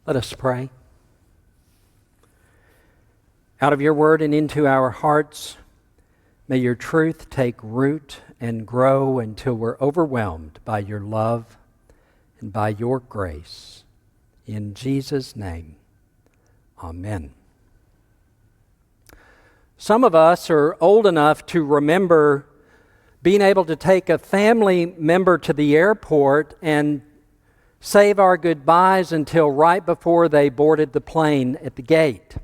Let us pray. Out of your word and into our hearts, may your truth take root and grow until we're overwhelmed by your love and by your grace. In Jesus' name, amen. Some of us are old enough to remember being able to take a family member to the airport and save our goodbyes until right before they boarded the plane at the gate.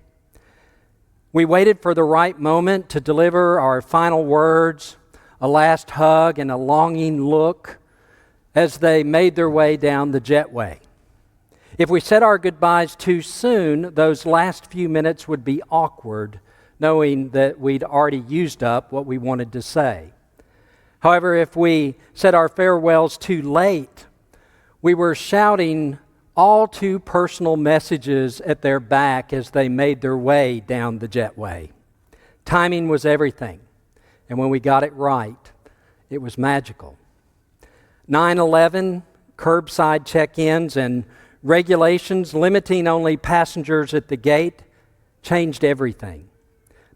We waited for the right moment to deliver our final words, a last hug, and a longing look as they made their way down the jetway. If we said our goodbyes too soon, those last few minutes would be awkward, knowing that we'd already used up what we wanted to say. However, if we said our farewells too late, we were shouting all too personal messages at their back as they made their way down the jetway. Timing was everything, and when we got it right, it was magical. 9/11, curbside check-ins, and regulations limiting only passengers at the gate changed everything.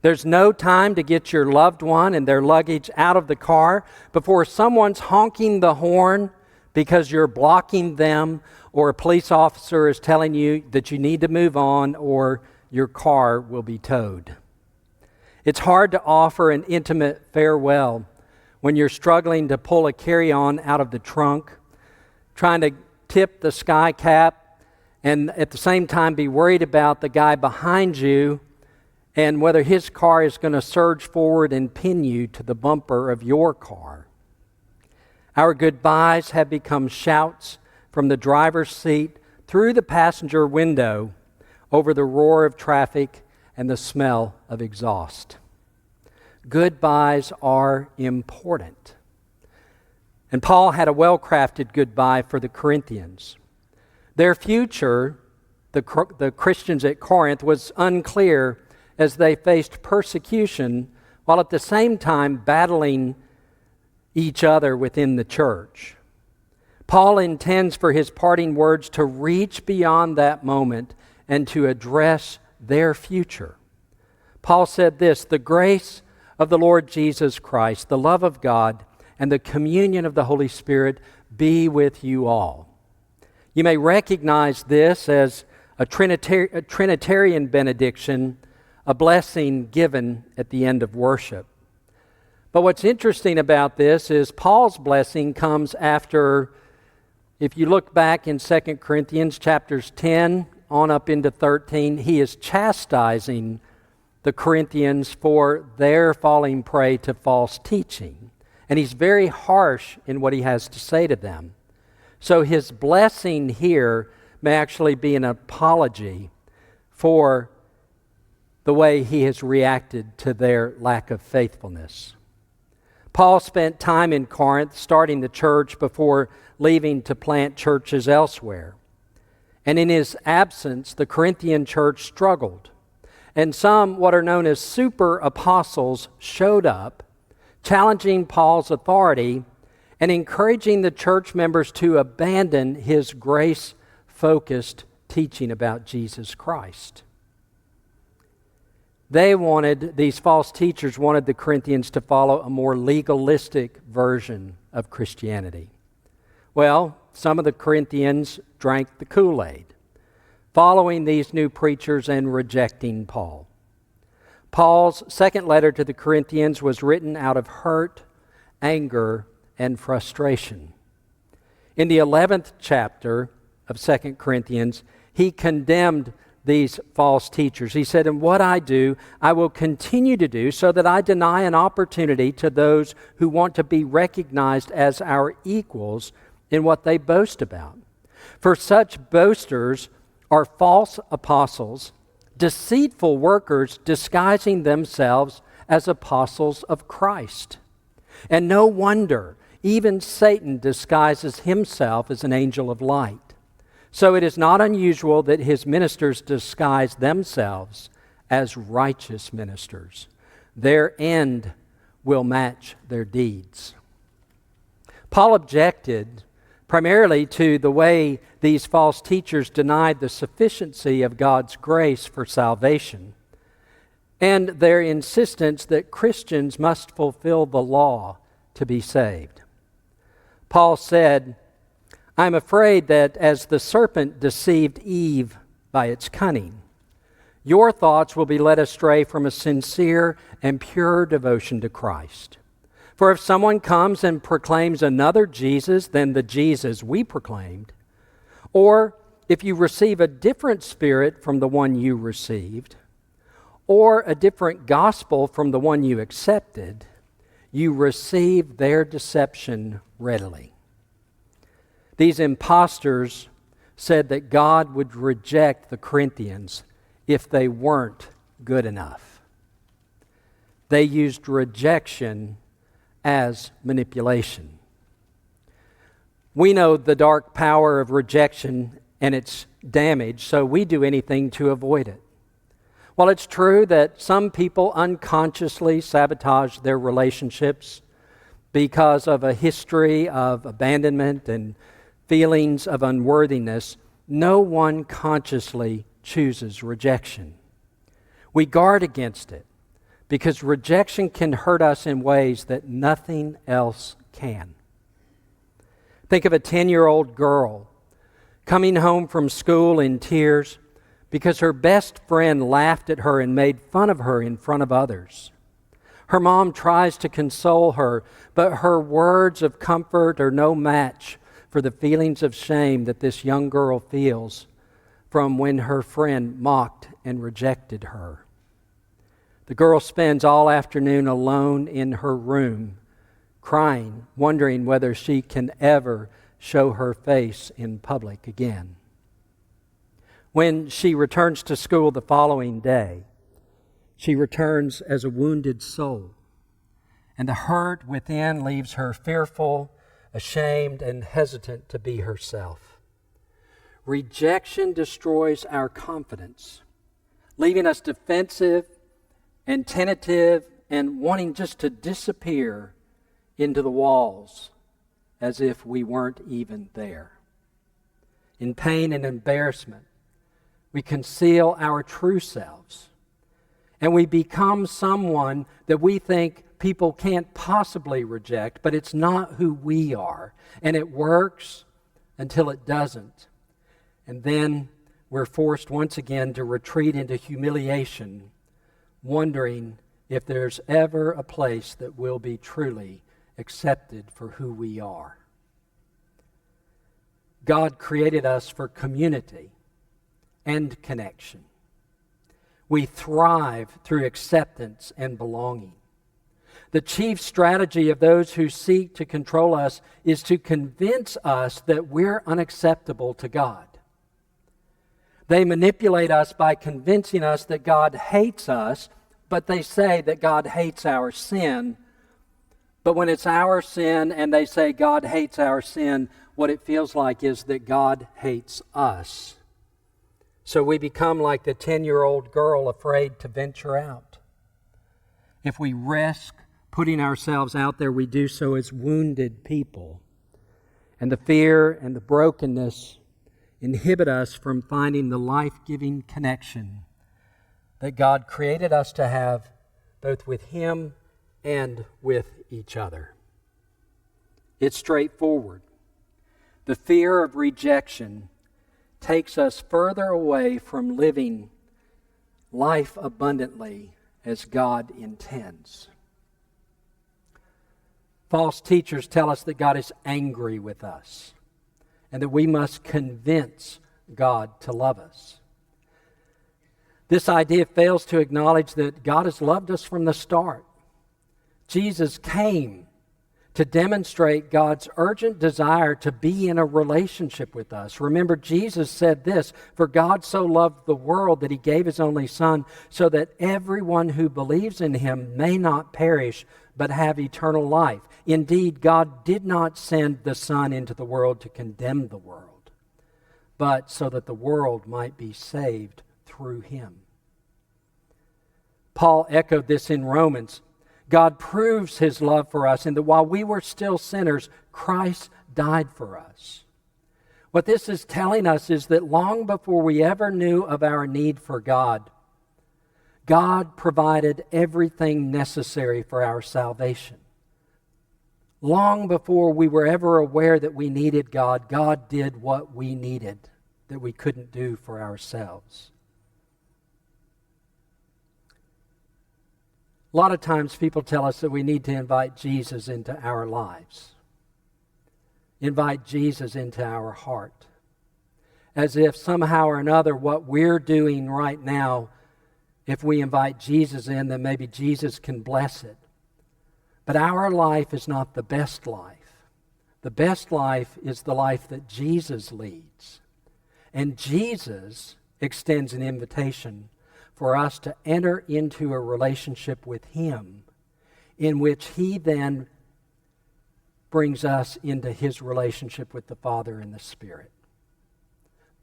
There's no time to get your loved one and their luggage out of the car before someone's honking the horn because you're blocking them, or a police officer is telling you that you need to move on or your car will be towed. It's hard to offer an intimate farewell when you're struggling to pull a carry-on out of the trunk, trying to tip the sky cap, and at the same time be worried about the guy behind you and whether his car is going to surge forward and pin you to the bumper of your car. Our goodbyes have become shouts from the driver's seat through the passenger window over the roar of traffic and the smell of exhaust. Goodbyes are important. And Paul had a well-crafted goodbye for the Corinthians. Their future, the Christians at Corinth, was unclear as they faced persecution while at the same time battling each other within the church. Paul intends for his parting words to reach beyond that moment and to address their future. Paul said this, "The grace of the Lord Jesus Christ, the love of God, and the communion of the Holy Spirit be with you all." You may recognize this as a Trinitarian benediction, a blessing given at the end of worship. But what's interesting about this is Paul's blessing comes after, if you look back in 2 Corinthians chapters 10 on up into 13, he is chastising the Corinthians for their falling prey to false teaching. And he's very harsh in what he has to say to them. So his blessing here may actually be an apology for the way he has reacted to their lack of faithfulness. Paul spent time in Corinth starting the church before leaving to plant churches elsewhere. And in his absence, the Corinthian church struggled. And some, what are known as super apostles, showed up, challenging Paul's authority and encouraging the church members to abandon his grace-focused teaching about Jesus Christ. These false teachers wanted the Corinthians to follow a more legalistic version of Christianity. Well, some of the Corinthians drank the Kool-Aid, following these new preachers and rejecting Paul. Paul's second letter to the Corinthians was written out of hurt, anger, and frustration. In the 11th chapter of 2 Corinthians, he condemned these false teachers. He said, "And what I do, I will continue to do, so that I deny an opportunity to those who want to be recognized as our equals in what they boast about. For such boasters are false apostles, deceitful workers disguising themselves as apostles of Christ. And no wonder, even Satan disguises himself as an angel of light. So it is not unusual that his ministers disguise themselves as righteous ministers. Their end will match their deeds." Paul objected primarily to the way these false teachers denied the sufficiency of God's grace for salvation, and their insistence that Christians must fulfill the law to be saved. Paul said, "I'm afraid that as the serpent deceived Eve by its cunning, your thoughts will be led astray from a sincere and pure devotion to Christ. For if someone comes and proclaims another Jesus than the Jesus we proclaimed, or if you receive a different spirit from the one you received, or a different gospel from the one you accepted, you receive their deception readily." These impostors said that God would reject the Corinthians if they weren't good enough. They used rejection as manipulation. We know the dark power of rejection and its damage, so we do anything to avoid it. While it's true that some people unconsciously sabotage their relationships because of a history of abandonment and feelings of unworthiness, no one consciously chooses rejection. We guard against it because rejection can hurt us in ways that nothing else can. Think of a 10-year-old girl coming home from school in tears because her best friend laughed at her and made fun of her in front of others. Her mom tries to console her, but her words of comfort are no match for the feelings of shame that this young girl feels from when her friend mocked and rejected her. The girl spends all afternoon alone in her room, crying, wondering whether she can ever show her face in public again. When she returns to school the following day, she returns as a wounded soul, and the hurt within leaves her fearful, ashamed, and hesitant to be herself. Rejection destroys our confidence, leaving us defensive and tentative and wanting just to disappear into the walls as if we weren't even there. In pain and embarrassment, we conceal our true selves, and we become someone that we think people can't possibly reject, but it's not who we are. And it works until it doesn't. And then we're forced once again to retreat into humiliation, wondering if there's ever a place that will be truly accepted for who we are. God created us for community and connection. We thrive through acceptance and belonging. The chief strategy of those who seek to control us is to convince us that we're unacceptable to God. They manipulate us by convincing us that God hates us, but they say that God hates our sin. But when it's our sin and they say God hates our sin, what it feels like is that God hates us. So we become like the 10-year-old girl afraid to venture out. If we risk putting ourselves out there, we do so as wounded people. And the fear and the brokenness inhibit us from finding the life-giving connection that God created us to have both with Him and with each other. It's straightforward. The fear of rejection takes us further away from living life abundantly as God intends. False teachers tell us that God is angry with us and that we must convince God to love us. This idea fails to acknowledge that God has loved us from the start. Jesus came to demonstrate God's urgent desire to be in a relationship with us. Remember, Jesus said this, "For God so loved the world that He gave His only Son, so that everyone who believes in Him may not perish, but have eternal life." Indeed, God did not send the Son into the world to condemn the world, but so that the world might be saved through Him. Paul echoed this in Romans. God proves His love for us in that while we were still sinners, Christ died for us. What this is telling us is that long before we ever knew of our need for God, God provided everything necessary for our salvation. Long before we were ever aware that we needed God, God did what we needed that we couldn't do for ourselves. A lot of times people tell us that we need to invite Jesus into our lives. Invite Jesus into our heart. As if somehow or another what we're doing right now, if we invite Jesus in, then maybe Jesus can bless it. But our life is not the best life. The best life is the life that Jesus leads. And Jesus extends an invitation for us to enter into a relationship with Him in which He then brings us into His relationship with the Father and the Spirit.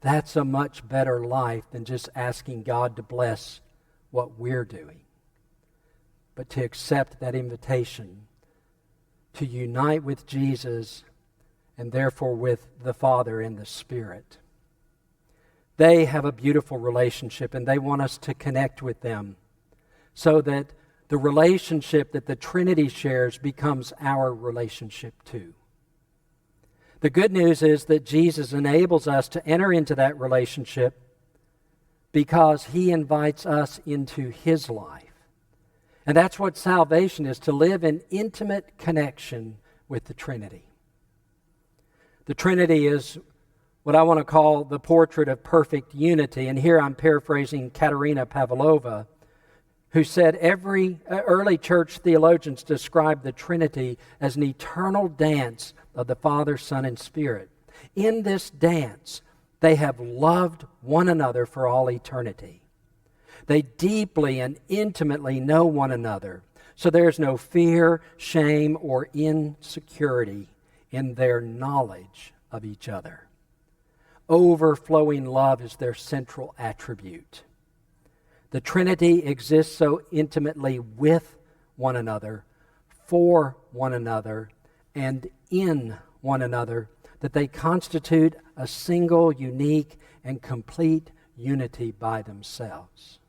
That's a much better life than just asking God to bless what we're doing, but to accept that invitation to unite with Jesus and therefore with the Father and the Spirit. They have a beautiful relationship, and they want us to connect with them so that the relationship that the Trinity shares becomes our relationship too. The good news is that Jesus enables us to enter into that relationship because He invites us into His life. And that's what salvation is, to live in intimate connection with the Trinity. The Trinity is what I want to call the portrait of perfect unity. And here I'm paraphrasing Katerina Pavlova, who said early church theologians described the Trinity as an eternal dance of the Father, Son, and Spirit. In this dance, they have loved one another for all eternity. They deeply and intimately know one another, so there's no fear, shame, or insecurity in their knowledge of each other. Overflowing love is their central attribute. The Trinity exists so intimately with one another, for one another, and in one another that they constitute a single, unique, and complete unity by themselves.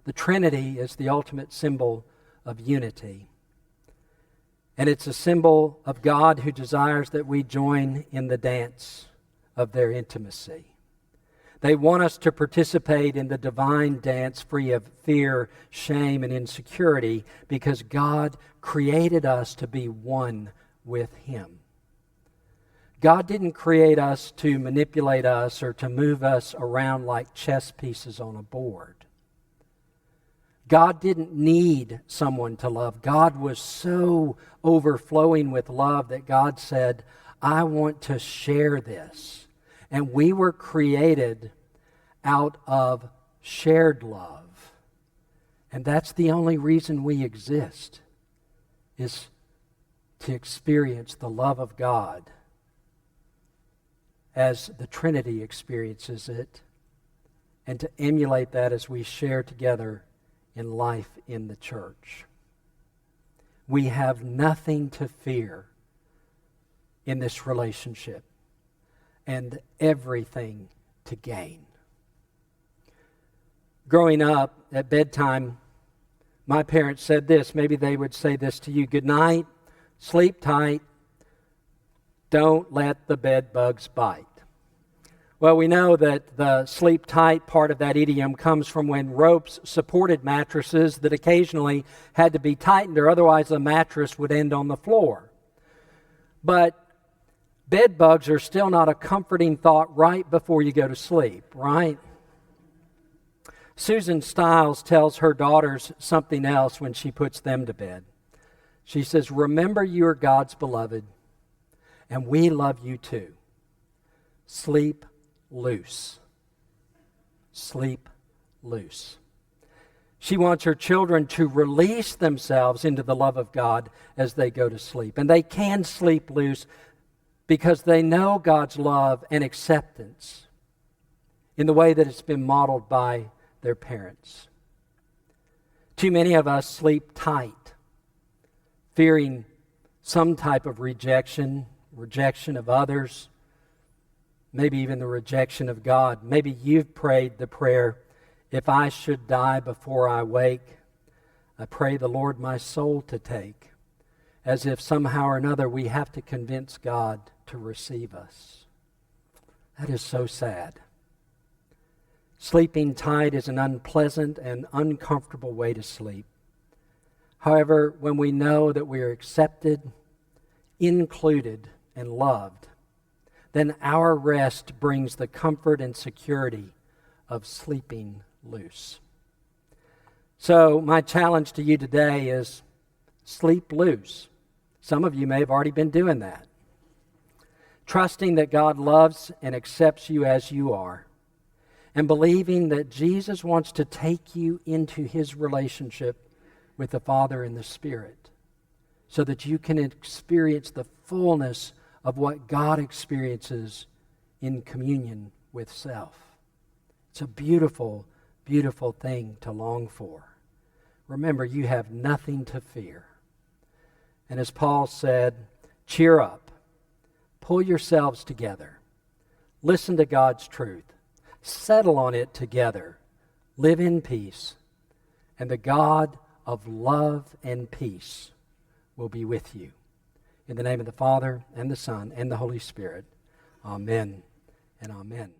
The Trinity is the ultimate symbol of unity. And it's a symbol of God who desires that we join in the dance of their intimacy. They want us to participate in the divine dance free of fear, shame, and insecurity because God created us to be one with Him. God didn't create us to manipulate us or to move us around like chess pieces on a board. God didn't need someone to love. God was so overflowing with love that God said, I want to share this. And we were created out of shared love. And that's the only reason we exist, is to experience the love of God as the Trinity experiences it, and to emulate that as we share together in life in the church. We have nothing to fear in this relationship and everything to gain. Growing up at bedtime, my parents said this. Maybe they would say this to you. Good night, sleep tight, don't let the bed bugs bite. Well, we know that the sleep tight part of that idiom comes from when ropes supported mattresses that occasionally had to be tightened, or otherwise the mattress would end on the floor. But bed bugs are still not a comforting thought right before you go to sleep, right? Susan Stiles tells her daughters something else when she puts them to bed. She says, remember you are God's beloved, and we love you too. Sleep loose. Sleep loose. She wants her children to release themselves into the love of God as they go to sleep. And they can sleep loose because they know God's love and acceptance in the way that it's been modeled by their parents. Too many of us sleep tight, fearing some type of rejection of others, maybe even the rejection of God. Maybe you've prayed the prayer, if I should die before I wake, I pray the Lord my soul to take, as if somehow or another we have to convince God to receive us. That is so sad. Sleeping tight is an unpleasant and uncomfortable way to sleep. However, when we know that we are accepted, included, and loved, then our rest brings the comfort and security of sleeping loose. So my challenge to you today is sleep loose. Some of you may have already been doing that. Trusting that God loves and accepts you as you are, and believing that Jesus wants to take you into his relationship with the Father and the Spirit, so that you can experience the fullness of what God experiences in communion with self. It's a beautiful, beautiful thing to long for. Remember, you have nothing to fear. And as Paul said, cheer up. Pull yourselves together. Listen to God's truth. Settle on it together. Live in peace. And the God of love and peace will be with you. In the name of the Father, and the Son, and the Holy Spirit. Amen and amen.